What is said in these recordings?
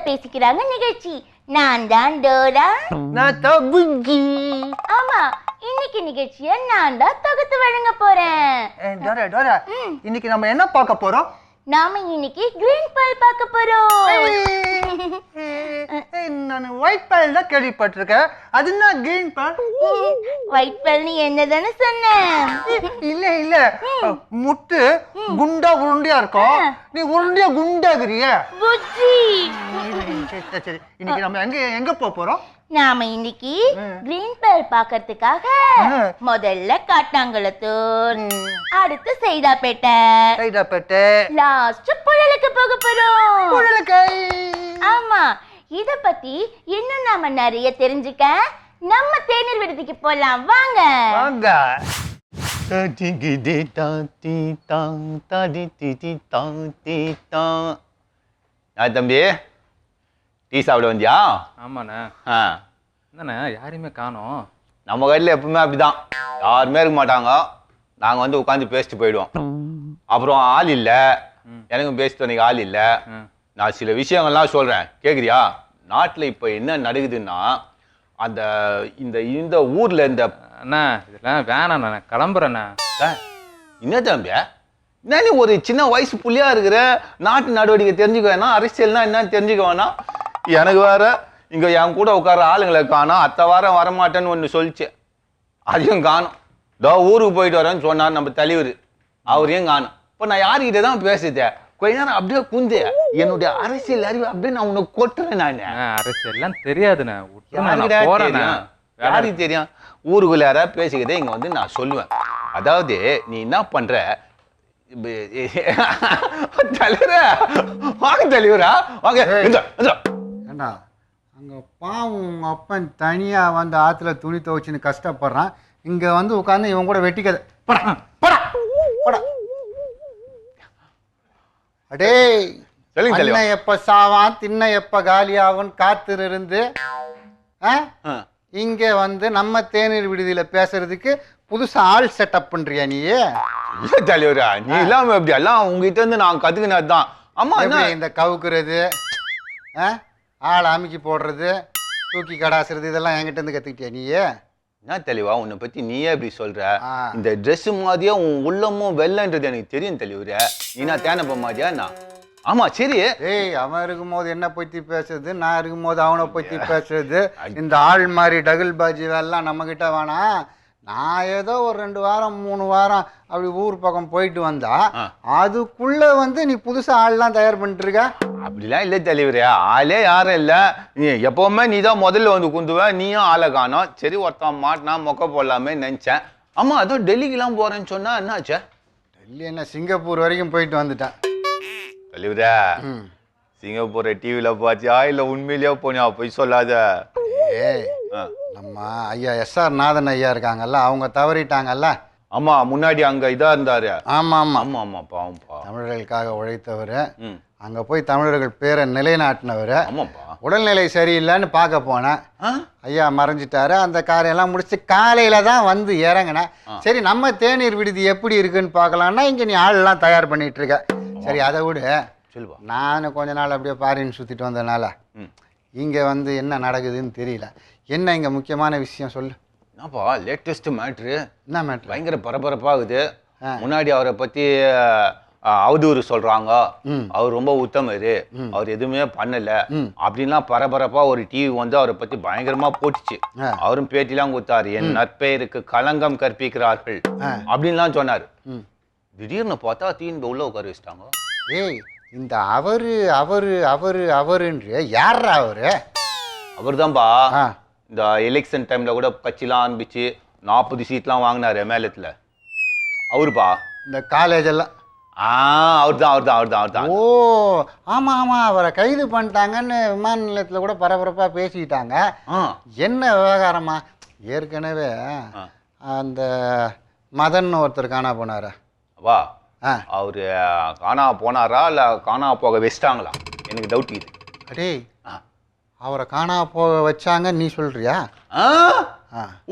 பேசிக்கிறாங்க நிகழ்ச்சி. நான் தான் டோரா. நான் தான் புஜ்ஜி. ஆமா, இன்னைக்கு நிகழ்ச்சியை நான் தான் தொகுத்து வழங்க போறேன். டோரா டோரா, இன்னைக்கு நம்ம என்ன பார்க்க போறோம்? நாம இன்னைக்கு கிரீன் பால் பார்க்க போறோம். நான் ஒயிட் பால் தான் கேள்விப்பட்டிருக்கேன். அது என்ன கிரீன் பால்? ஒயிட் பால் நீ என்னதானே சொன்ன? இல்ல இல்ல, முட்டு குண்டா உருண்டையா இருக்கும். நீ உருண்டையா குண்டாகிறிய புஜ்ஜி. சரி, இன்னைக்கு நம்ம எங்க போறோம்? நாம இன்னைக்கு கிரீன் பால் பார்க்கிறதுக்காக முதல்ல காட்டாங்குளத்தூர், அடுத்து சைதாப்பேட்டை, லாஸ்ட் புழலுக்கு போக போறோம். ஆமா, இத பத்தி இன்னும் நாம நிறைய தெரிஞ்சுக்க நம்ம தேநீர் விடுதிக்கு போலாம். வாங்க வாங்க. தம்பி, டீ சாப்பிட வந்தியா? ஆமாண்ணே. என்னண்ணே யாரையுமே காணோம்? நம்ம கடையில் எப்பவுமே அப்படிதான், யாருமே இருக்க மாட்டாங்க. நாங்கள் வந்து உட்காந்து பேசிட்டு போயிடுவோம். அப்புறம் ஆள் இல்லை, எனக்கும் பேசிட்டு வந்தீங்க ஆள் இல்லை. நான் சில விஷயங்கள்லாம் சொல்கிறேன், கேட்குறியா? நாட்டில் இப்போ என்ன நடக்குதுன்னா, அந்த இந்த இந்த ஊரில் இந்த அண்ணா இதெல்லாம் வேணாண்ணே, கிளம்புறேண்ணே. என்ன தம்பி, என்ன நீ ஒரு சின்ன வயசு புள்ளியா இருக்கிற, நாட்டு நடவடிக்கை தெரிஞ்சுக்க வேணாம், அரசியல்னா என்னன்னு தெரிஞ்சுக்க வேணாம். எனக்கு வேற இங்க என் கூட உட்கார ஆளுங்களை காணோம். அத்த வாரம் வரமாட்டேன்னு ஒன்று சொல்லிச்சு, அதையும் காணும். இதோ ஊருக்கு போயிட்டு வரேன்னு சொன்னார் நம்ம தலைவர், அவரையும் காணும். இப்போ நான் யாருக்கிட்ட தான் பேசுதேன், கொஞ்ச நேரம் அப்படியே குந்து என்னுடைய அரசியல் அறிவு அப்படியே நான் உனக்கு கொட்டுறேன். நான் அரசியல்லாம் தெரியாதுண்ணே, யாருக்கு தெரியும்? ஊருக்குள்ள யாராவது பேசிக்கிட்டே இங்க வந்து நான் சொல்லுவேன். அதாவது நீ என்ன பண்ற தலைவரா, வாங்க தலைவரா வாங்க. ஏண்டா அங்கே பாவம் உங்க அப்பன் தனியாக வந்து ஆற்றுல துணி துவைச்சின்னு கஷ்டப்படுறான். இங்கே வந்து உட்காந்து இவன் கூட வெட்டிக்கதை படா படா படா. அடே அண்ணன் எப்போ சாவான் தின்ன எப்போ காலியாகும் காத்து இருந்து இங்கே வந்து நம்ம தேநீர் விடுதியில் பேசுறதுக்கு புதுசா ஆள் செட்டப் பண்றியா நீ? இல்ல தலைவரா, நீ இல்லாம எப்படி எல்லாம் உங்ககிட்ட இருந்து நான் கத்துக்கினதுதான். ஆமா, இந்த கவுக்குறது, ஆள் அமுக்கி போடுறது, தூக்கி கடாசுறது, இதெல்லாம் என்கிட்ட இருந்து கத்துக்கிட்டியா நீ? என்ன தெளிவா உன்னை பத்தி நீயே இப்படி சொல்ற? இந்த ட்ரெஸ் மாதிரியா உன் உள்ளமும் வெள்ளன்றது எனக்கு தெரியும் தலைவரா. நீ நான் தேனப்ப மாதிரியா? நான் ஆமா சரி. ஏய், அவன் இருக்கும்போது என்ன பத்தி பேசுறது, நான் இருக்கும்போது அவனை பத்தி பேசுறது, இந்த ஆள் மாதிரி டகுல் பாஜி வேலாம் நம்ம கிட்ட வேணாம். நான் ஏதோ ஒரு 2 வாரம் 3 வாரம் அப்படி ஊர் பக்கம் போயிட்டு வந்தா அதுக்குள்ள வந்து நீ புதுசா ஆள்லாம் தயார் பண்ணிட்டு இருக்க. அப்படிலாம் இல்லை தலைவரே, ஆளே யாரும் இல்லை. நீ எப்பவுமே நீ தான் முதல்ல வந்து குந்துவ, நீயும் ஆளை காணோம். சரி, ஒருத்தன் மாட்டினா மொக்க போடலாமே நினைச்சேன். ஆமா, அதோ டெல்லிக்கெல்லாம் போறேன்னு சொன்னா என்னாச்சு? டெல்லி என்ன, சிங்கப்பூர் வரைக்கும் போயிட்டு வந்துட்டேன் தலைவரே. சிங்கப்பூரை டிவியில பாத்தியா இல்ல உண்மையிலேயே போனியா? போய் சொல்லாத. நம்ம ஐயா SR நாதன் ஐயா இருக்காங்கல்ல, அவங்க தவறிட்டாங்கல்ல. ஆமா, முன்னாடி அங்க இதா இருந்தாரு. ஆமா ஆமா ஆமா ஆமா, பாவம்பா. தமிழர்களுக்காக உழைத்தவர், அங்க போய் தமிழர்கள் பேரை நிலைநாட்டினவர். ஆமாப்பா. உடல்நிலை சரியில்லைன்னு பார்க்க போனேன், ஐயா மறைஞ்சிட்டாரு. அந்த காரையெல்லாம் முடிச்சு காலையில தான் வந்து இறங்கினேன். சரி, நம்ம தேநீர் விடுதி எப்படி இருக்குன்னு பார்க்கலான்னா இங்க நீ ஆள்லாம் தயார் பண்ணிட்டு இருக்க. சரி, அதை விடு. நான் கொஞ்ச நாள் அப்படியே பாரின்னு சுத்திட்டு வந்ததுனால இங்க வந்து என்ன நடக்குதுன்னு தெரியல. என்ன இங்க முக்கியமான விஷயம் சொல்லு. என்னப்பா லேட்டஸ்ட் மேட்ரு? என்ன மேட்ரு? பயங்கர பரபரப்பாகுது. முன்னாடி அவரை பத்தி அவதூறு சொல்றாங்க, அவர் ரொம்ப உத்தமரு, அவர் எதுவுமே பண்ணல அப்படின்லாம் பரபரப்பா ஒரு டிவி வந்து அவரை பத்தி பயங்கரமா போட்டுச்சு. அவரும் பேட்டிலாம் கொடுத்தாரு, என் நற்பெயருக்கு களங்கம் கற்பிக்கிறார்கள் அப்படின்லாம் சொன்னாரு. திடீர்னு பார்த்தா தீன் உள்ள உட்கார வச்சிட்டாங்க. ஏய், இந்த அவரு அவரு அவரு அவருன்ற யாரா அவரு? அவர் தான்பா, இந்த எலெக்ஷன் டைம்ல கூட கட்சிலாம் ஆரம்பிச்சு 40 சீட்லாம் வாங்கினாரு மேலத்துல. அவருப்பா. இந்த காலேஜ் எல்லாம் அவர்தான். ஓ ஆமா ஆமா, அவரை கைது பண்ணிட்டாங்கன்னு விமான நிலையத்துல கூட பரபரப்பா பேசிக்கிட்டாங்க. என்ன விவகாரமா? ஏற்கனவே அந்த மதன் ஒருத்தர் காணா போனாரா? வா, அவரு காணா போனாரா இல்ல காணா போக வச்சிட்டாங்களா? எனக்கு டவுட் இது. அடே, அவரை காணா போக வச்சாங்க நீ சொல்றியா?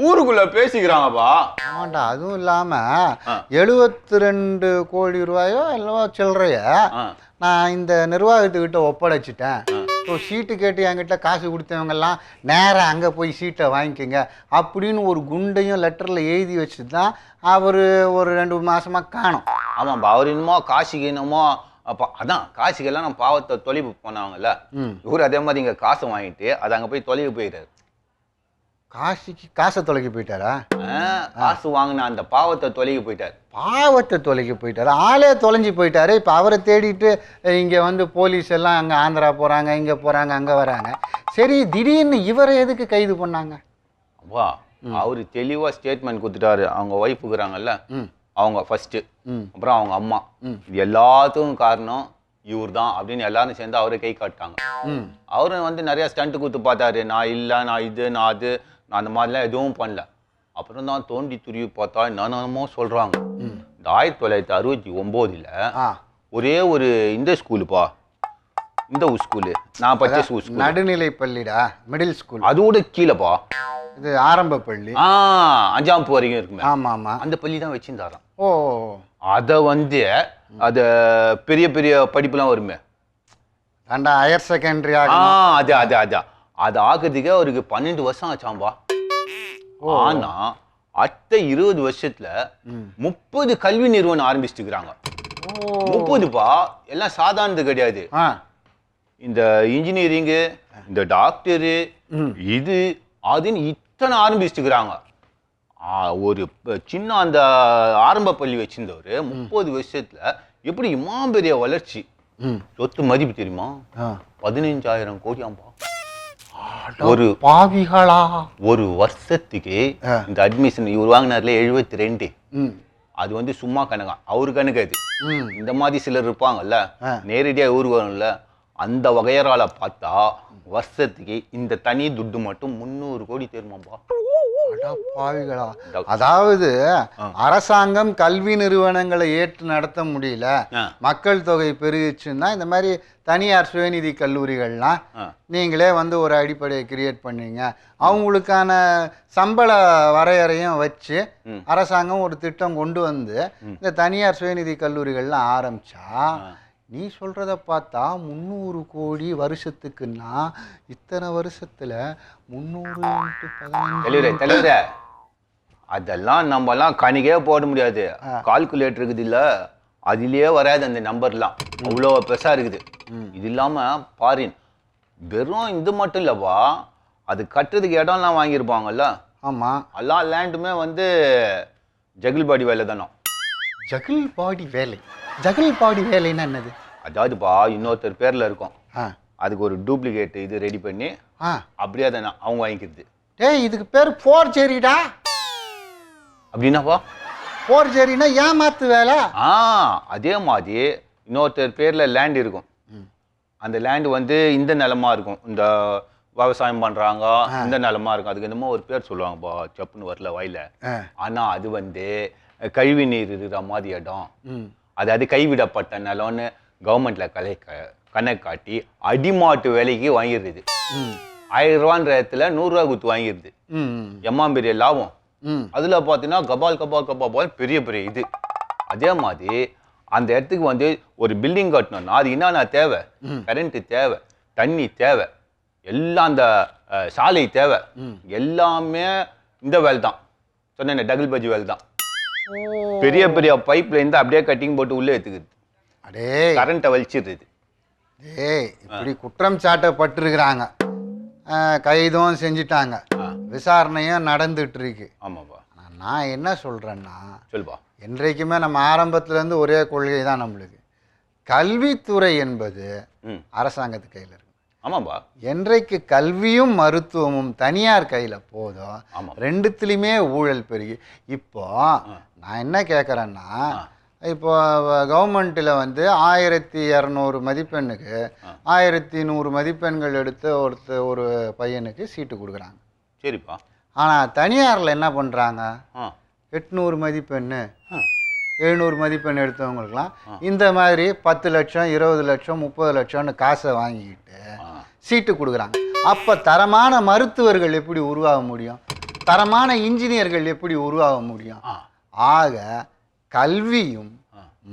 ஊருக்குள்ள பேசிக்கிறாங்கப்பா. ஆமாண்டா, அதுவும் இல்லாம 72 கோடி ரூபாயோ இல்லவோ சில்லறைய நான் இந்த நிர்வாகத்துக்கிட்ட ஒப்படைச்சிட்டேன். ஸோ சீட்டு கேட்டு என்கிட்ட காசு கொடுத்தவங்கெல்லாம் நேராக அங்கே போய் சீட்டை வாங்கிக்கோங்க அப்படின்னு ஒரு குண்டையும் லெட்டரில் எழுதி வச்சு தான் அவர் ஒரு 2 மாசமாக காணோம். ஆமாம்பா, அவர் இன்னமோ காசிக்கு என்னமோ அப்போ அதான் காசிக்கெல்லாம் நம்ம பாவத்தை தொலைவு போனாங்கல்ல, இவர் அதே மாதிரி இங்கே காசை வாங்கிட்டு அது அங்கே போய் தொலைவு போயிட்டாரு. காசிக்கு காசை தொலைக்க போயிட்டாரா? காசு வாங்கின அந்த பாவத்தை தொலைவு போயிட்டார். பாவத்தை தொலைக்க போயிட்டாரு, ஆளே தொலைஞ்சி போயிட்டாரு. இப்போ அவரை தேடிட்டு இங்கே வந்து போலீஸ் எல்லாம் அங்கே ஆந்திரா போகிறாங்க, இங்கே போகிறாங்க, அங்கே வராங்க. சரி, திடீர்னு இவரை எதுக்கு கைது பண்ணாங்க? அப்பா அவரு தெளிவாக ஸ்டேட்மெண்ட் கொடுத்துட்டாரு. அவங்க ஒய்ஃபுக்குறாங்கல்ல, அவங்க ஃபர்ஸ்ட்டு, அப்புறம் அவங்க அம்மா, இது எல்லாத்துக்கும் காரணம் இவர் தான் அப்படின்னு எல்லாரும் சேர்ந்து அவரை கை காட்டாங்க. அவரும் வந்து நிறைய ஸ்டண்ட் கொடுத்து பார்த்தாரு. நான் இல்லை, நான் இது, நான் அது, நான் அந்த மாதிரிலாம் எதுவும் பண்ணல. அப்புறம் தான் தோண்டி துருவி பார்த்தா என்னென்னமோ சொல்கிறாங்க. இந்த 1969 ஒரே ஒரு இந்த ஸ்கூலுப்பா, இந்த ஸ்கூலு நான் படிச்ச ஸ்கூல், நடுநிலை பள்ளிடா, மிடில் ஸ்கூல், அதோட கீழேப்பா இது ஆரம்ப பள்ளி, 5ஆம் வகுப்பு வரைக்கும் இருக்குமே. ஆமாம் ஆமாம், அந்த பள்ளி தான் வச்சிருந்தாராம். ஓ, அதை வந்து அது பெரிய பெரிய படிப்புலாம் வருமே, அண்டா ஹையர் செகண்டரி அது அது அதான் அது ஆகிறதுக்கே அவருக்கு 12 வருஷம் ஆச்சாம்பா. ஆனா அடுத்த 20 வருஷத்துல 30 கல்வி நிறுவனம் ஆரம்பிச்சுக்கிறாங்க. 30பா, எல்லாம் சாதாரணது கிடையாது. இந்த இன்ஜினியரிங்கு, இந்த டாக்டரு, இது அதுன்னு இத்தனை ஆரம்பிச்சுக்கிறாங்க. ஒரு சின்ன அந்த ஆரம்ப பள்ளி வச்சிருந்தவர் 30 வருஷத்துல எப்படி இம்மா பெரிய வளர்ச்சி. சொத்து மதிப்பு தெரியுமா? 15,000 கோடி ஆம்பா. ஒரு பாவிகளா, ஒரு வருஷத்துக்கு இந்த அட்மிஷன் இவர் வாங்கினார்ல 72, அது வந்து சும்மா கணக்கா, அவரு கணக்கு அது. இந்த மாதிரி சிலர் இருப்பாங்கல்ல, நேரடியா ஊர் வரும்ல, அந்த வகையறால பார்த்தா வருஷத்துக்கு இந்த தனி துட்டு மட்டும் 300 கோடி தெரியுமாம்பா. பாவிகளா, அதாவது அரசாங்கம் கல்வி நிறுவனங்களை ஏற்று நடத்த முடியல, மக்கள் தொகை பெருகிச்சுன்னா இந்த மாதிரி தனியார் சுயநிதி கல்லூரிகள்லாம் நீங்களே வந்து ஒரு அடிப்படையை கிரியேட் பண்ணீங்க, அவங்களுக்கான சம்பள வரையறையும் வச்சு அரசாங்கம் ஒரு திட்டம் கொண்டு வந்து இந்த தனியார் சுயநிதி கல்லூரிகள்லாம் ஆரம்பிச்சா, நீ சொல்றத பார்த்தா 300 கோடி வருஷத்துக்குன்னா இத்தனை வருஷத்துல 300 அதெல்லாம் நம்மலாம் கணிக்கே போட முடியாது. கால்குலேட்டர் இருக்குது இல்ல, அதுலயே வராது அந்த நம்பர்லாம், அவ்வளோ பெருசா இருக்குது. இது இல்லாம பாரின் வெறும் இது மட்டும் இல்லப்பா, அது கட்டுறதுக்கு இடம்லாம் வாங்கியிருப்பாங்கல்ல. ஆமா, எல்லா லேண்டுமே வந்து ஜகில்பாடி வேலை தானே. ஜகில்பாடி வேலை? ஜகில்பாடி வேலைன்னா என்னது? அதாவதுப்பா, இன்னொருத்தர் பேர்ல இருக்கும், அதுக்கு ஒரு டூப்ளிகேட் இது ரெடி பண்ணி அப்படியே தானே அவங்க வாங்கிக்கிறது. ஏய், இதுக்கு பேர் போர்ஜெரிடா. அப்படின்னாப்பா? போர்ஜெரினா ஏமாத்து வேலை. அதே மாதிரி இன்னொருத்தர் பேர்ல லேண்ட் இருக்கும், அந்த லேண்டு வந்து இந்த நிலமா இருக்கும், இந்த விவசாயம் பண்றாங்க, இந்த நிலமா இருக்கும், அதுக்கு என்னமோ ஒரு பேர் சொல்லுவாங்கப்பா, செப்புன்னு வரல வாயில. ஆனா அது வந்து கழிவு நீர் இருக்கிற மாதிரி இடம், அதாவது கைவிடப்பட்ட நிலம்னு கவர்மெண்ட்ல கணக்கு காட்டி அடிமாட்டு விலைக்கு வாங்கிடுது. 1000 ரூபான்ற இடத்துல 100 ரூபா கொடுத்து வாங்கிடுது. எம்மா பெரிய லாபம். அதுல பாத்தீங்கன்னா கபால் கபால் கபால் பெரிய பெரிய இது. அதே மாதிரி அந்த இடத்துக்கு வந்து ஒரு பில்டிங் கட்டணும்னா அது என்னென்ன தேவை? கரண்ட் தேவை, தண்ணி தேவை, எல்லாம் அந்த சாலை தேவை, எல்லாமே இந்த வேலை தான். சொன்ன டபுள் பஜ்ஜி வேலை தான். பெரிய பெரிய பைப்ல இருந்து அப்படியே கட்டிங் போட்டு உள்ள எடுத்துக்குது, அடே கரண்ட்டை வலிச்சிடுது. ஏய், இப்படி குற்றம் சாட்டப்பட்டிருக்கிறாங்க, கைதும் செஞ்சிட்டாங்க, விசாரணையும் நடந்துட்டு இருக்கு. ஆமாப்பா. நான் என்ன சொல்றேன்னா, சொல்லுப்பா, என்றைக்குமே நம்ம ஆரம்பத்துல இருந்து ஒரே கொள்கை தான் நம்மளுக்கு, கல்வித்துறை என்பது அரசாங்கத்து கையில் இருக்கு. ஆமாப்பா. என்றைக்கு கல்வியும் மருத்துவமும் தனியார் கையில போதும், ரெண்டுத்துலையுமே ஊழல் பெருகி. இப்போ நான் என்ன கேட்குறேன்னா, இப்போ கவர்மெண்ட்டில் வந்து 1200 மதிப்பெண்ணுக்கு 1100 மதிப்பெண்கள் எடுத்து ஒரு பையனுக்கு சீட்டு கொடுக்குறாங்க. சரிப்பா. ஆனால் தனியாரில் என்ன பண்ணுறாங்க, 800 மதிப்பெண்ணு 700 மதிப்பெண் எடுத்தவங்களுக்குலாம் இந்த மாதிரி 10 லட்சம் 20 லட்சம் 30 லட்சம்னு காசை வாங்கிக்கிட்டு சீட்டு கொடுக்குறாங்க. அப்போ தரமான மருத்துவர்கள் எப்படி உருவாக முடியும்? தரமான இன்ஜினியர்கள் எப்படி உருவாக முடியும்? ஆக கல்வியும்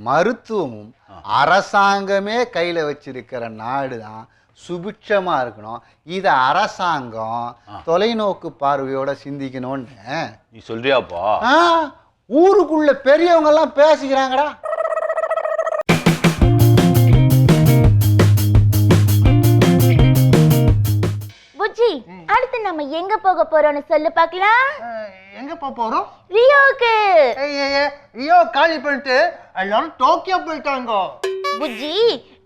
மருத்துவமும் அரசாங்கமே கையில் வச்சிருக்கிற நாடு தான் சுபிட்சமா இருக்கணும். இத அரசாங்கம் தொலைநோக்கு பார்வையோட சிந்திக்கணும்னு நீ சொல்றியாப்பா? ஊருக்குள்ள பெரியவங்க எல்லாம் பேசிக்கிறாங்கடா. புஜ்ஜி, அடுத்து நம்ம எங்க போக போறோம்னு சொல்லு பார்க்கலாம். எங்க போறோம்? ரியோக்கு. ரியோ காலி பண்ணிட்டு எல்லாரும் டோக்கியோ போயிட்டாங்க. புஜ்ஜி,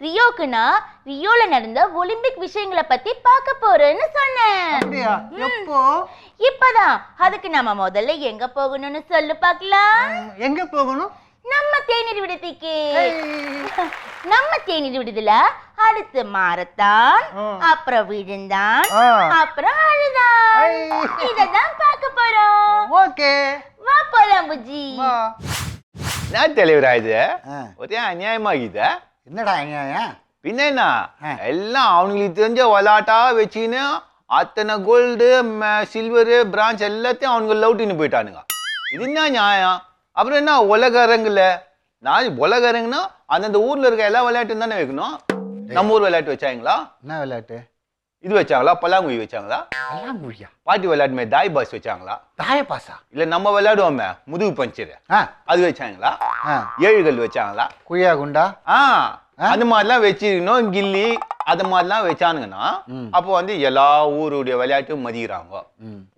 ரியோக்குனா ரியோல நடந்த ஒலிம்பிக் விஷயங்களை பத்தி பார்க்க போறேன்னு சொன்னேன். அப்படியா? எப்போ? இப்பதான். அதுக்கு நம்ம முதல்ல எங்க போகணும்னு சொல்லு பார்க்கலாம். எங்க போகணும்? நம்ம தேநீர் விடுதிக்கு. நம்ம தேநீர் விடுதில அடுத்து மாரத்தான், அப்புறம் விழுந்தான், அப்புறம் அழுதான். இததான் பார்க்க போறோம். ஓகே, வா போலாம் புஜ்ஜி. என்ன தலைவரா இது? ஒரே அநியாயமாகித. என்னடா அநியாயம்? பின்ன என்ன, எல்லாம் அவங்களுக்கு தெரிஞ்ச விளையாட்டா வச்சுன்னு அத்தனை கோல்டு சில்வரு பிரான்ஸ் எல்லாத்தையும் அவனுங்க லவுட்டின்னு போயிட்டானுங்க. இது என்ன நியாயம்? அப்புறம் என்ன உலக அரங்குல? நான் உலக அரங்குனா அந்தந்த ஊர்ல இருக்க எல்லா விளையாட்டும் தானே வைக்கணும். நம்ம ஊர் விளையாட்டு வச்சாங்களா? என்ன விளையாட்டு? இது வச்சாங்களா? பல்லாங்குழி வச்சாங்களா? பல்லாங்குழியா? பாட்டி விளையாட்டுமே தாய் பாஸ் வச்சாங்களா? தாய பாசா? இல்ல நம்ம விளையாடுவோமே முதுகு பஞ்சரு, அது வச்சாங்களா? ஏழுகள் வச்சாங்களா? குழியா குண்டா? அந்த மாதிரிலாம் வச்சிருக்கணும். கில்லி அது மாதிரிலாம் வச்சானுங்கன்னா அப்போ வந்து எல்லா ஊருடைய விளையாட்டும் மதிக்கிறாங்க.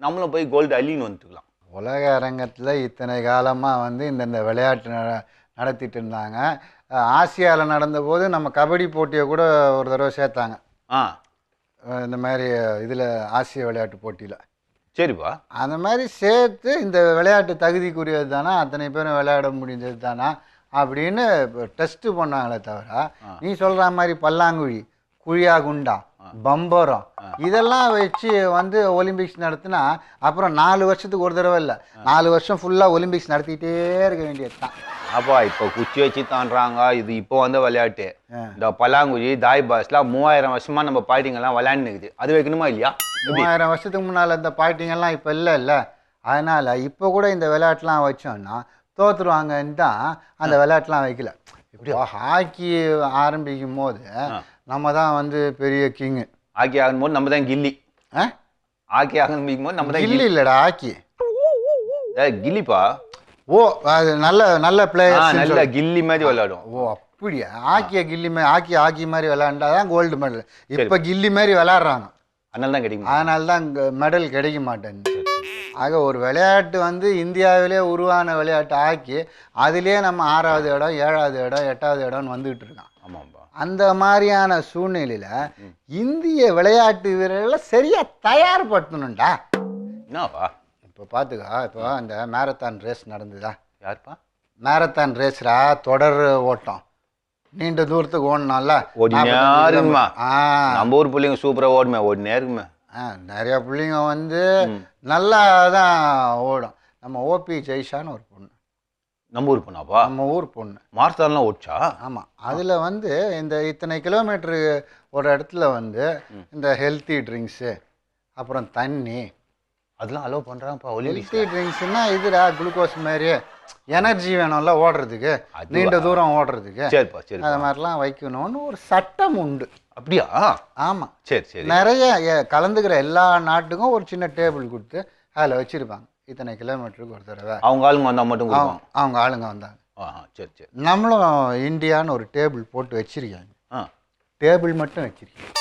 நம்மளும் போய் கோல்டு அள்ளின்னு வந்துக்கலாம். உலக அரங்கத்தில் இத்தனை காலமாக வந்து இந்த விளையாட்டு நடத்திட்டு இருந்தாங்க. ஆசியாவில் நடந்தபோது நம்ம கபடி போட்டியை கூட ஒரு தடவை சேர்த்தாங்க. இந்த மாதிரி இதில் ஆசிய விளையாட்டு போட்டியில். சரிப்பா. அந்த மாதிரி சேர்த்து இந்த விளையாட்டு தகுதிக்குரியது தானா, அத்தனை பேரும் விளையாட முடிஞ்சது தானா அப்படின்னு டெஸ்ட்டு பண்ணாங்களே தவிர நீ சொல்கிற மாதிரி பல்லாங்குழி, குழியா குண்டா, பம்பரம் இதெல்லாம் வச்சு வந்து ஒலிம்பிக்ஸ் நடத்தினா அப்புறம் 4 வருஷத்துக்கு ஒரு தடவை இல்லை, 4 வருஷம் ஃபுல்லாக ஒலிம்பிக்ஸ் நடத்திக்கிட்டே இருக்க வேண்டியது தான். அப்பா இப்போ குச்சி வச்சு தாண்டுறாங்க. இது இப்போ வந்த விளையாட்டு. இந்த பல்லாங்குழி தாய் பாஸ்லாம் 3000 வருஷமா நம்ம பாட்டிங்கெல்லாம் விளையாண்டுக்குது. அது வைக்கணுமா இல்லையா? 3000 வருஷத்துக்கு முன்னால் இந்த பாட்டிங்கெல்லாம் இப்போ இல்லை. அதனால் இப்போ கூட இந்த விளையாட்டுலாம் வச்சோம்னா தோற்றுருவாங்கன்னு தான் அந்த விளையாட்டுலாம் வைக்கல. இப்போ ஹாக்கி ஆரம்பிக்கும் போது நம்ம தான் வந்து பெரிய கிங்கு. ஹாக்கி ஆகும்போது நம்ம தான் கில்லி. ஹாக்கி ஆரம்பிக்கும் போது நம்ம தான் கில்லி இல்லைடா, ஹாக்கி. கில்லிப்பா. ஓ, அது நல்ல பிளேயர், நல்ல கில்லி மாதிரி விளையாடும். ஓ அப்படியா? ஹாக்கியை கில்லி மாதிரி ஹாக்கி மாதிரி விளையாண்டாதான் கோல்டு மெடல். இப்போ கில்லி மாதிரி விளையாடுறாங்க, அதனால தான் கிடைக்கும். அதனால தான் மெடல் கிடைக்க மாட்டேங்குது. ஆக ஒரு விளையாட்டு வந்து இந்தியாவிலே உருவான விளையாட்டு ஹாக்கி, அதுலேயே நம்ம 6வது இடம் 7வது இடம் 8வது இடம்னு வந்துகிட்டு இருக்கான். ஆமாம்பா. அந்த மாதிரியான சூழ்நிலையில் இந்திய விளையாட்டு வீரர்களை சரியாக தயார்படுத்தணும்டா. என்னப்பா? இப்போ பார்த்துக்கா, இப்போ இந்த மேரத்தான் ரேஸ் நடந்துதா? யாருப்பா? மேரத்தான் ரேஸ்ரா, தொடர் ஓட்டம், நீண்ட தூரத்துக்கு ஓடணும்ல. ஓடினாருமா நம்ம ஊர் பிள்ளைங்க சூப்பராக ஓடுமே, ஓடினே இருக்குமே. நிறைய பிள்ளைங்க வந்து நல்லா தான் ஓடும். நம்ம ஓபி ஜெய்ஷான்னு ஒரு பொண்ணு, நம்ம ஊர் பொண்ணாப்பா? நம்ம ஊர் பொண்ணு. மாரத்தான்லாம் ஓடிச்சா? ஆமாம். அதில் வந்து இந்த இத்தனை கிலோமீட்டரு ஒரு இடத்துல வந்து இந்த ஹெல்த்தி ட்ரிங்க்ஸு, அப்புறம் தண்ணி அதெல்லாம் அலோவ் பண்ணுறாங்கப்பா. ஹெல்த்தி ட்ரிங்க்ஸ்னா இதுடா குளுக்கோஸ் மாதிரி எனர்ஜி வேணும்ல ஓடுறதுக்கு, நீண்ட தூரம் ஓடுறதுக்கு. சரிப்பா சரி. அது மாதிரிலாம் வைக்கணும்னு ஒரு சட்டம் உண்டு. அப்படியா? ஆமாம். சரி சரி. நிறைய கலந்துக்கிற எல்லா நாட்டுக்கும் ஒரு சின்ன டேபிள் கொடுத்து அதில் வச்சுருப்பாங்க. இத்தனை கிலோமீட்டருக்கு ஒரு தடவை அவங்க ஆளுங்க வந்தால் மட்டும் அவங்க ஆளுங்க வந்தாங்க. சரி சரி. நம்மளும் இந்தியான்னு ஒரு டேபிள் போட்டு வச்சிருக்காங்க. டேபிள் மட்டும் வச்சிருக்கேன்.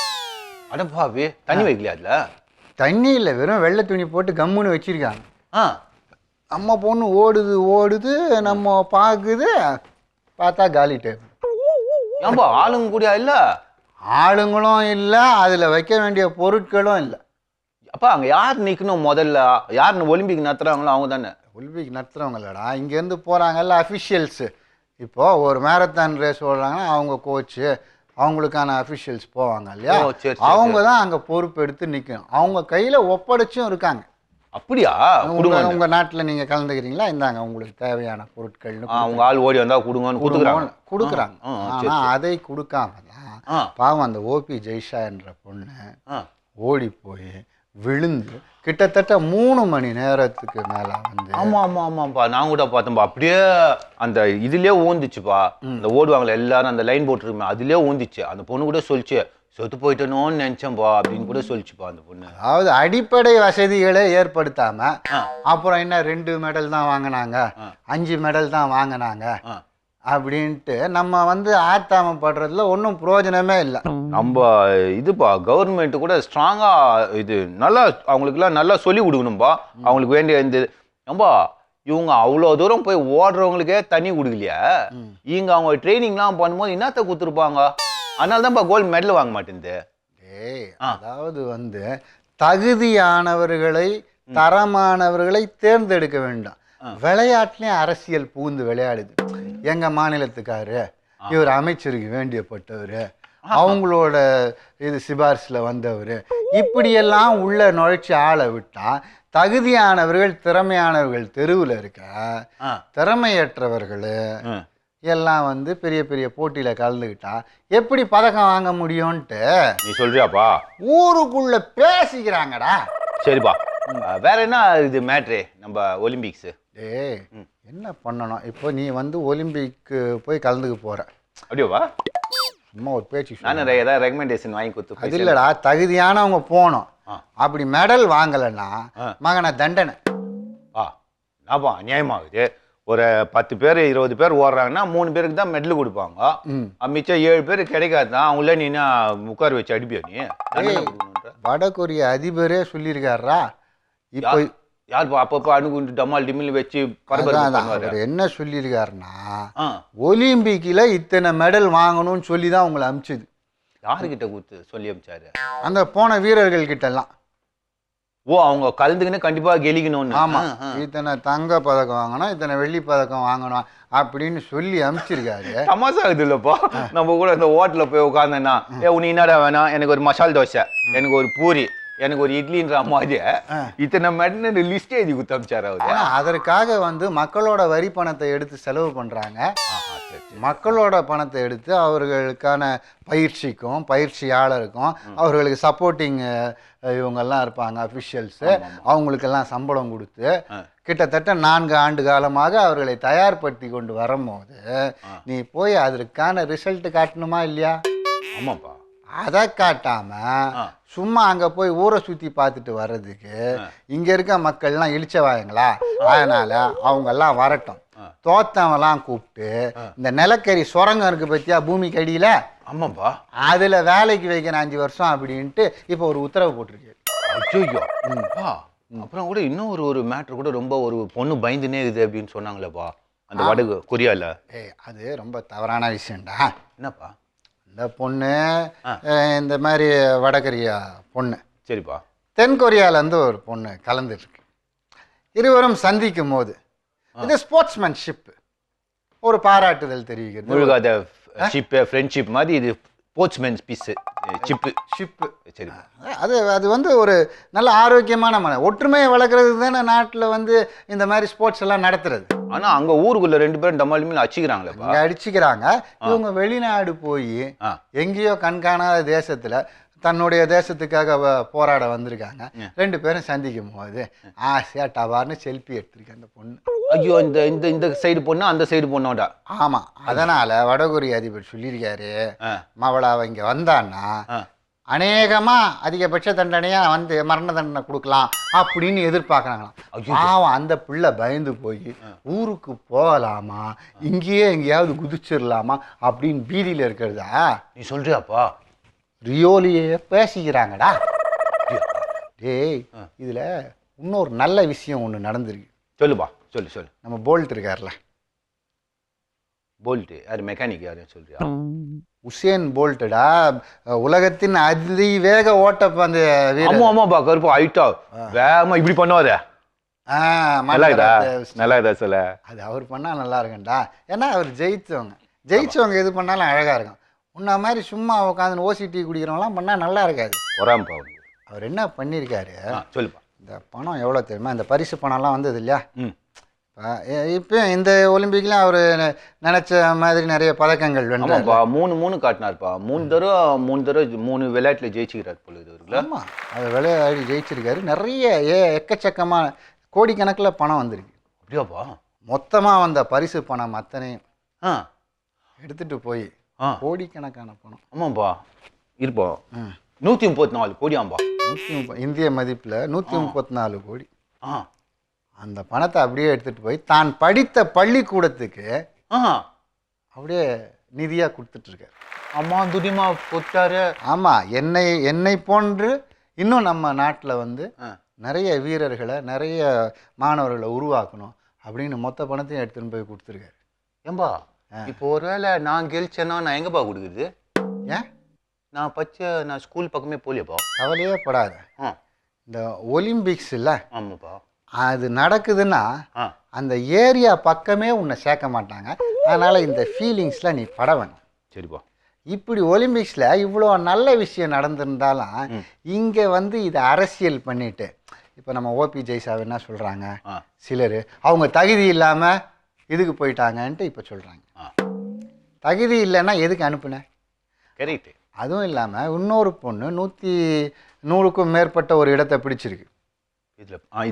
அடப்பாவே, தண்ணி வைக்கலையா அதில்? தண்ணி இல்லை, வெறும் வெள்ளை துணி போட்டு கம்முன்னு வச்சிருக்காங்க. நம்ம பொண்ணு ஓடுது, நம்ம பார்க்குது, பார்த்தா காலி டேபிள். ஏன்பா ஆளுங்க கூடியா இல்லை? ஆளுங்களும் இல்லை, அதில் வைக்க வேண்டிய பொருட்களும் இல்லை. அப்பா அங்கே யார் நிற்கணும் முதல்ல? யார் ஒலிம்பிக் நடத்துகிறாங்களோ அவங்க தானே? ஒலிம்பிக் நடத்துகிறவங்களடா, இங்கேருந்து போகிறாங்கல்ல அஃபிஷியல்ஸு. இப்போது ஒரு மேரத்தான் ரேஸ் ஓடுறாங்கன்னா அவங்க கோச்சு, அவங்களுக்கான அஃபிஷியல்ஸ் போவாங்க இல்லையா, அவங்க தான் அங்கே பொறுப்பு எடுத்து நிற்கணும். அவங்க கையில் ஒப்படைச்சும் இருக்காங்க. அப்படியா? உங்கள் நாட்டில் நீங்கள் கலந்துக்கிறீங்களா? இந்தாங்க உங்களுக்கு தேவையான பொருட்கள்னு அவங்க ஆள் ஓடி வந்தால் கொடுங்கன்னு கொடுக்குறாங்க. ஆனால் அதை கொடுக்காம தான் பாவம் அந்த ஓபி ஜெய்ஷா என்ற பொண்ணு ஓடி போய் விழுந்து கிட்டத்தட்ட 3 மணி நேரத்துக்கு மேல வந்து. ஆமாப்பா, நான் கூட பார்த்தேன்ப்பா. அப்படியே அந்த இதுலயே ஊந்துச்சுப்பா. இந்த ஓடுவாங்களே எல்லாரும் அந்த லைன் போட்டுருமே அதுலயே ஊந்துச்சு. அந்த பொண்ணு கூட சொல்லிச்சு, சொத்து போயிட்டனோன்னு நினைச்சேன்பா அப்படின்னு கூட சொல்லிச்சுப்பா அந்த பொண்ணு. அதாவது அடிப்படை வசதிகளை ஏற்படுத்தாம அப்புறம் என்ன 2 மெடல் தான் வாங்கினாங்க, 5 மெடல் தான் வாங்கினாங்க அப்படின்ட்டு நம்ம வந்து ஆத்தாமப்படுறதுல ஒன்றும் பிரயோஜனமே இல்லை. நம்ம இதுப்பா கவர்மெண்ட் கூட ஸ்ட்ராங்கா இது நல்லா அவங்களுக்குலாம் நல்லா சொல்லி கொடுக்கணும்பா. அவங்களுக்கு வேண்டிய இந்த நம்பா இவங்க அவ்வளோ தூரம் போய் ஓடுறவங்களுக்கே தண்ணி கொடுக்கலையா, இங்க அவங்க ட்ரைனிங்லாம் பண்ணும்போது என்னத்த கொடுத்துருப்பாங்க. அதனால தான்ப்பா கோல்டு மெடல் வாங்க மாட்டேங்குது. அதாவது வந்து தகுதியானவர்களை தரமானவர்களை தேர்ந்தெடுக்க வேண்டாம். விளையாட்டுலயும் அரசியல் பூந்து விளையாடுது. எங்க மாநிலத்துக்காரு, இவர் அமைச்சருக்கு வேண்டியப்பட்டவர், அவங்களோட இது சிபாரிசுல வந்தவர், இப்படியெல்லாம் உள்ள நுழைச்சி ஆளை விட்டா தகுதியானவர்கள் திறமையானவர்கள் தெருவில் இருக்க, திறமையற்றவர்கள் எல்லாம் வந்து பெரிய பெரிய போட்டியில கலந்துக்கிட்டா எப்படி பதக்கம் வாங்க முடியும்ட்டு நீ சொல்றியாப்பா? ஊருக்குள்ள பேசிக்கிறாங்கடா. சரிப்பா, வேற என்ன இது மேட்ரு நம்ம ஒலிம்பிக்ஸ்? என்ன பண்ணணும் இப்போ? நீ வந்து ஒலிம்பிக்கு போய் கலந்துக்க போற. அப்படியாப்பா? சும்மா ஒரு பேச்சு. நான் ஏதாவது ரெக்கமெண்டேஷன் வாங்கி கொடுத்து. அது இல்லடா, தகுதியானவங்க போனோம். அப்படி மெடல் வாங்கலைன்னா மகனை தண்டனை. ஆப்பா அநியாயமாகுது. ஒரு 10 பேர் 20 பேர் ஓடுறாங்கன்னா 3 பேருக்கு தான் மெடல் கொடுப்பாங்க. மிச்சம் 7 பேர் கிடைக்காதுதான். அவங்கள நீ உட்கார வச்சு அடிப்பியா நீ? வட கொரிய அதிபரே சொல்லியிருக்காரா. இப்போ யாருப்பா அப்பப்போ அணுகுண்டு டமால் டிமில் வச்சு அவர் என்ன சொல்லியிருக்காருன்னா, ஒலிம்பிக்ல இத்தனை மெடல் வாங்கணும்னு சொல்லி தான் உங்களை அமிச்சுது. யாருக்கிட்ட கொடுத்து சொல்லி அமிச்சாரு? அந்த போன வீரர்கள் கிட்ட எல்லாம். ஓ, அவங்க கலந்துக்கின்னு கண்டிப்பா கெலிக்கணும்னு. ஆமா, இத்தனை தங்க பதக்கம் வாங்கணும், இத்தனை வெள்ளி பதக்கம் வாங்கணும் அப்படின்னு சொல்லி அமிச்சிருக்காரு. தமாசா ஆகுது இல்லப்பா. நம்ம கூட இந்த ஹோட்டல்ல போய் உட்காந்தேன்னா, உனக்கு என்னடா வேணாம், எனக்கு ஒரு மசால் தோசை, எனக்கு ஒரு பூரி, எனக்கு ஒரு இட்லின்ற மாதிரி இத்தனை மெடல் லிஸ்ட் எழுதி கொடுத்து அமிச்சாரு அவரு. அதற்காக வந்து மக்களோட வரி பணத்தை எடுத்து செலவு பண்றாங்க. மக்களோட பணத்தை எடுத்து அவர்களுக்கான பயிற்சிக்கும் பயிற்சியாளருக்கும் அவர்களுக்கு சப்போர்ட்டிங் இவங்கெல்லாம் இருப்பாங்க அஃபிஷியல்ஸு, அவங்களுக்கெல்லாம் சம்பளம் கொடுத்து கிட்டத்தட்ட 4 ஆண்டு காலமாக அவர்களை தயார்படுத்தி கொண்டு வரும்போது நீ போய் அதற்கான ரிசல்ட் காட்டணுமா இல்லையா? ஆமாப்பா. அதை காட்டாம சும்மா அங்க போய் ஊரை சுத்தி பார்த்துட்டு வர்றதுக்கு இங்க இருக்க மக்கள்லாம் இழிச்சவாயங்களா? அதனால அவங்க எல்லாம் வரட்டும், தோத்தவெல்லாம் கூப்பிட்டு இந்த நிலக்கரி சுரங்கம் இருக்கு பத்தியா பூமிக்கு அடியில, ஆமாப்பா, அதுல வேலைக்கு வைக்கணும் 5 வருஷம் அப்படின்ட்டு இப்போ ஒரு உத்தரவு போட்டிருக்கு. ஐயோ, அப்புறம் கூட இன்னும் ஒரு மேட்ரு கூட ரொம்ப ஒரு பொண்ணு பயந்துனே இருக்குது அப்படின்னு சொன்னாங்களேப்பா அந்த வட கொரியால. அது ரொம்ப தவறான விஷயம்டா. என்னப்பா? இந்த பொண்ணு இந்த மாதிரி வடகொரியா பொண்ணு, சரிப்பா, தென்கொரியாவிலேருந்து ஒரு பொண்ணு கலந்துருக்கு. இருவரும் சந்திக்கும் போது இது ஸ்போர்ட்ஸ்மேன்ஷிப், ஒரு பாராட்டுதல் தெரிவிக்கிறது. முழுகாத ஷிப் ஃப்ரெண்ட்ஷிப் மாதிரி இது ஸ்போர்ட்ஸ்மேன் பீஸ் ஷிப்பு. சரி, அது வந்து ஒரு நல்ல ஆரோக்கியமான ஒற்றுமையை வளர்க்குறதுக்கு தானே நாட்டில் வந்து இந்த மாதிரி ஸ்போர்ட்ஸ் எல்லாம் நடத்துறது. ஆனா அங்க ஊருக்குள்ள 2 பேரும் டமால் அடிச்சுக்கிறாங்களே. அடிச்சுக்கிறாங்க. இவங்க வெளிநாடு போய் எங்கேயோ கண்காணாத தேசத்துல தன்னுடைய தேசத்துக்காக போராட வந்திருக்காங்க. 2 பேரும் சந்திக்கும் போது ஆசையா டவார்னு செல்ஃபி எடுத்திருக்கேன் அந்த பொண்ணு. ஐயோ, இந்த இந்த சைடு பொண்ணு அந்த சைடு பொண்ணோட. ஆமா, அதனால வடகொரிய அதிபர் சொல்லியிருக்காரு, மவளா அவ இங்க வந்தான்னா அநேகமா அதிகபட்ச தண்டனையா வந்து மரண தண்டனை கொடுக்கலாம் அப்படின்னு எதிர்பார்க்கறாங்களாம். பாவம் அந்த பிள்ளை பயந்து போய் ஊருக்கு போகலாமா, இங்கேயே எங்கேயாவது குதிச்சிடலாமா அப்படின்னு பீதியில இருக்கிறதா. நீ சொல்றியாப்பா? ரியோலியே பேசிக்கிறாங்கடா. டேய், இதுல இன்னொரு நல்ல விஷயம் ஒண்ணு நடந்திருக்கு. சொல்லுப்பா, சொல்லு. நம்ம போல்ட் இருக்கார்ல, போல்ட் யாரு? மெக்கானிக் யாரு சொல்றியா? உசேன் போல்ட்டடா, உலகத்தின் அதிவேக ஓட்டப்பந்து வீரர். ஆமாப்பா, கருப்பு ஹைட்டா வேகமா இப்படி பண்ணுவாரு. நல்லா இதா சொல்ல. அது அவர் பண்ணா நல்லா இருக்கும்டா. ஏன்னா அவர் ஜெயிச்சவங்க எது பண்ணாலும் அழகா இருக்கும். உன்ன மாதிரி சும்மா உட்காந்து ஓசிடி குடிக்கிறவங்களாம் பண்ணா நல்லா இருக்காது. அவர் என்ன பண்ணியிருக்காரு சொல்லுப்பா. இந்த பணம் எவ்வளோ தெரியுமா? இந்த பரிசு பணம்லாம் வந்தது இல்லையா? இப்போ இந்த ஒலிம்பிக்லாம் அவர் நினைச்ச மாதிரி நிறைய பதக்கங்கள் வேண்டாம்ப்பா. 3 காட்டினார்ப்பா. 3 தடவை 3 விளையாட்டுல ஜெயிச்சுக்கிறார் பொழுது. ஆமா, அது விளையாடி ஜெயிச்சிருக்காரு. நிறைய எக்கச்சக்கமான கோடிக்கணக்கில் பணம் வந்திருக்கு. அப்படியாப்பா? மொத்தமா வந்த பரிசு பணம் அத்தனையும் எடுத்துட்டு போய் கோடிக்கணக்கான பணம். ஆமாப்பா, இருப்போம் 134 கோடியாம்பா. இந்திய மதிப்பில் 134 கோடி. ஆ அந்த பணத்தை அப்படியே எடுத்துட்டு போய் தான் படித்த பள்ளிக்கூடத்துக்கு ஆ அப்படியே நிதியாக கொடுத்துட்ருக்காரு. அம்மா துடிமா போட்டாரு. ஆமாம், என்னை போன்று இன்னும் நம்ம நாட்டில் வந்து ஆ. நிறைய வீரர்களை நிறைய மாணவர்களை உருவாக்கணும் அப்படின்னு மொத்த பணத்தையும் எடுத்துன்னு போய் கொடுத்துருக்காரு. ஏம்பா இப்போ ஒருவேளை நான் கெலிச்சேன்னா நான் எங்கப்பா கொடுக்குறது? ஏன் நான் ஸ்கூல் பக்கமே போலியப்பா. கவலையே படாத. ஆ இந்த ஒலிம்பிக்ஸ் இல்லை ஆமாப்பா. அது நடக்குதுன்னா ஆ அந்த ஏரியா பக்கமே உன்னை சேர்க்க மாட்டாங்க. அதனால் இந்த ஃபீலிங்ஸில் நீ பட வேணாம். சரிப்பா. இப்படி ஒலிம்பிக்ஸில் இவ்வளோ நல்ல விஷயம் நடந்திருந்தாலும் இங்கே வந்து இதை அரசியல் பண்ணிட்டு இப்போ நம்ம ஓபி ஜெய்சாவை என்ன சொல்கிறாங்க, சிலர் அவங்க தகுதி இல்லாமல் இதுக்கு போயிட்டாங்கன்ட்டு இப்போ சொல்கிறாங்க. தகுதி இல்லைன்னா எதுக்கு அனுப்புனேன்? கரெக்ட். அதுவும் இல்லாமல் இன்னொரு பொண்ணு 100க்கும் மேற்பட்ட ஒரு இடத்தை பிடிச்சிருக்கு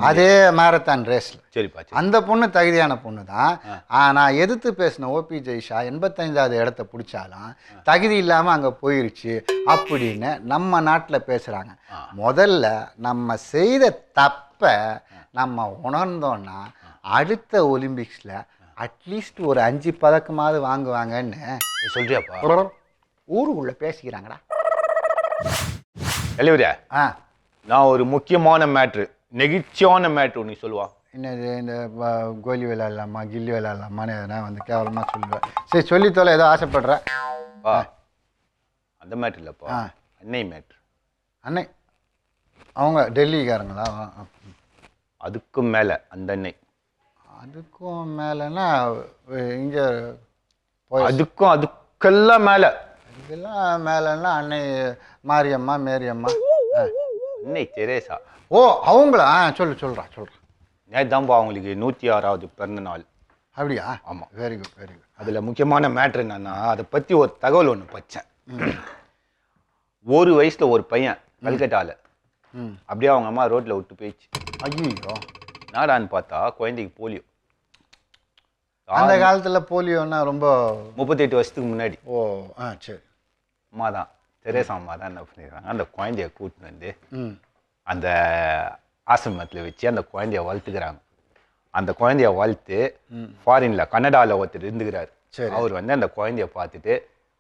அதே மாரத்தான் ரேஸில். சரிப்பா. அந்த பொண்ணு தகுதியான பொண்ணு தான். ஆனால் எதிர்த்து பேசின ஓபி ஜெய்ஷா 85வது இடத்த பிடிச்சாலும் தகுதி இல்லாமல் அங்கே போயிருச்சு அப்படின்னு நம்ம நாட்டில் பேசுகிறாங்க. முதல்ல நம்ம செய்த தப்பை நம்ம உணர்ந்தோன்னா அடுத்த ஒலிம்பிக்ஸில் அட்லீஸ்ட் ஒரு 5 பதக்கமாவது வாங்குவாங்கன்னு சொல்றியாப்பா? ஊருக்குள்ளே பேசிக்கிறாங்கடா. எழுவரியா ஆ, நான் ஒரு முக்கியமான மேட்ரு, நெகிழ்ச்சியான மேட்ரு நீ சொல்லுவா. என்னது இந்த கோலி விளையாடலாமா கில்லி விளையாடலாமான்னு எதனா வந்து கேவலமாக சொல்லுவேன். சரி சொல்லி தொலை, ஏதோ ஆசைப்படுறேன். அந்த மேட்ரு இல்லைப்பா, அன்னை மேட்ரு. அன்னை அவங்க டெல்லிக்காரங்களா? அதுக்கும் மேலே அந்த அன்னை. அதுக்கும் மேலேன்னா இங்கே போய் அதுக்கெல்லாம் மேலே. இதுக்கெல்லாம் மேலேன்னா அன்னை மாரியம்மா மேரியம்மா அன்னை தெரேசா. ஓ அவங்களா? சொல்கிறேன். நேதாம்பா அவங்களுக்கு 106வது பிறந்த நாள். அப்படியா? ஆமாம். Very good. அதில் முக்கியமான மேட்ரு என்னன்னா, அதை பற்றி ஒரு தகவல் ஒன்று படித்தேன். ஒரு வயசில் ஒரு பையன் கல்கட்டாவில் அப்படியே அவங்க அம்மா ரோட்டில் விட்டு போயிடுச்சு. ஐயோ, நாடான்னு பார்த்தா குழந்தைக்கு போலியோ. அந்த காலத்தில் போலியோன்னா ரொம்ப 38 வருஷத்துக்கு முன்னாடி. ஓ சரி. அம்மா தான், தெரேசா அம்மா தான் என்ன பண்ணிடுறாங்க, அந்த குழந்தைய கூட்டின்னு வந்து அந்த ஆசிரமத்தில் வச்சு அந்த குழந்தைய வளர்த்துக்கிறாங்க. அந்த குழந்தைய வளர்த்து ஃபாரினில் கனடாவில் ஒருத்தர் இருந்துக்கிறார். அவர் வந்து அந்த குழந்தைய பார்த்துட்டு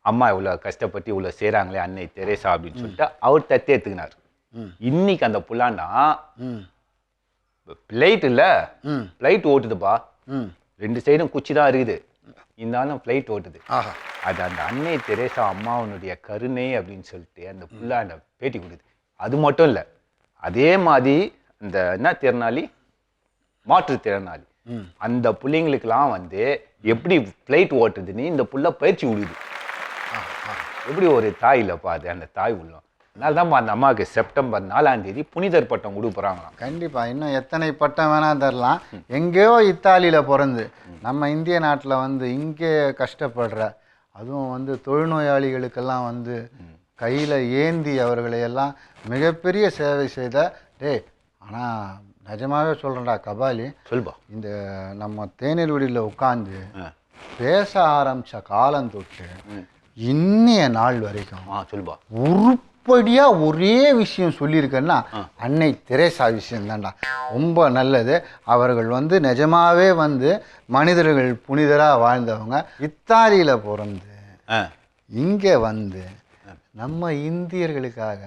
அம்மா இவ்வளோ கஷ்டப்பட்டு இவ்வளோ செய்கிறாங்களே அன்னை தெரேசா அப்படின்னு சொல்லிட்டு அவர் தத்தி எடுத்துக்கினார். இன்னைக்கு அந்த புள்ளாண்டா ஃப்ளைட் இல்லை, ஃப்ளைட் ஓட்டுதுப்பா. 2 சைடும் குச்சி தான் இருக்குது, இருந்தாலும் ஃப்ளைட் ஓட்டுது. அது அந்த அன்னை தெரேசா அம்மாவனுடைய கருணை அப்படின்னு சொல்லிட்டு அந்த புள்ளாண்ட பேட்டி கொடுக்குது. அது மட்டும் இல்லை, அதே மாதிரி இந்த என்ன திறனாளி, மாற்றுத்திறனாளி, அந்த பிள்ளைங்களுக்கெல்லாம் வந்து எப்படி ஃப்ளைட் ஓட்டுதுன்னு இந்த புள்ள பயிற்சி விடுது. எப்படி ஒரு தாய் இல்லைப்பா அது, அந்த தாய் உள்ளம். அதனால தான் அந்த அம்மாவுக்கு செப்டம்பர் 4ஆம் தேதி புனிதர் பட்டம் கொடுக்க போகிறாங்களாம். கண்டிப்பாக. இன்னும் எத்தனை பட்டம் வேணால் தரலாம். எங்கேயோ இத்தாலியில் பிறந்து நம்ம இந்திய நாட்டில் வந்து இங்கே கஷ்டப்படுற, அதுவும் வந்து தொழுநோயாளிகளுக்கெல்லாம் வந்து கையில் ஏந்தி அவர்களையெல்லாம் மிகப்பெரிய சேவை செய்த ஆனால் நிஜமாகவே சொல்கிறேன்டா கபாலி, சொல்பா, இந்த நம்ம தேநீர்வடியில் உட்காந்து பேச ஆரம்பித்த காலம் தொட்டு இன்னைய நாள் வரைக்கும் சொல்பா உருப்படியாக ஒரே விஷயம் சொல்லியிருக்கேன்னா அன்னை தெரேசா விஷயம்தான்டா. ரொம்ப நல்லது. அவர்கள் வந்து நிஜமாவே வந்து மனிதர்கள் புனிதராக வாழ்ந்தவங்க. இத்தாலியில் பிறந்து இங்கே வந்து நம்ம இந்தியர்களுக்காக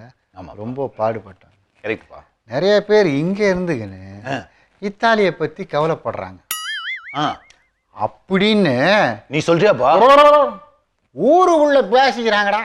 ரொம்ப பாடுபட்டாங்க. கரெக்ட்பா. நிறைய பேர் இங்கே இருந்துக்கின்னு இத்தாலியை பற்றி கவலைப்படுறாங்க அப்படின்னு நீ சொல்றியாப்பா? ஊருக்குள்ள பேசிக்கிறாங்கடா.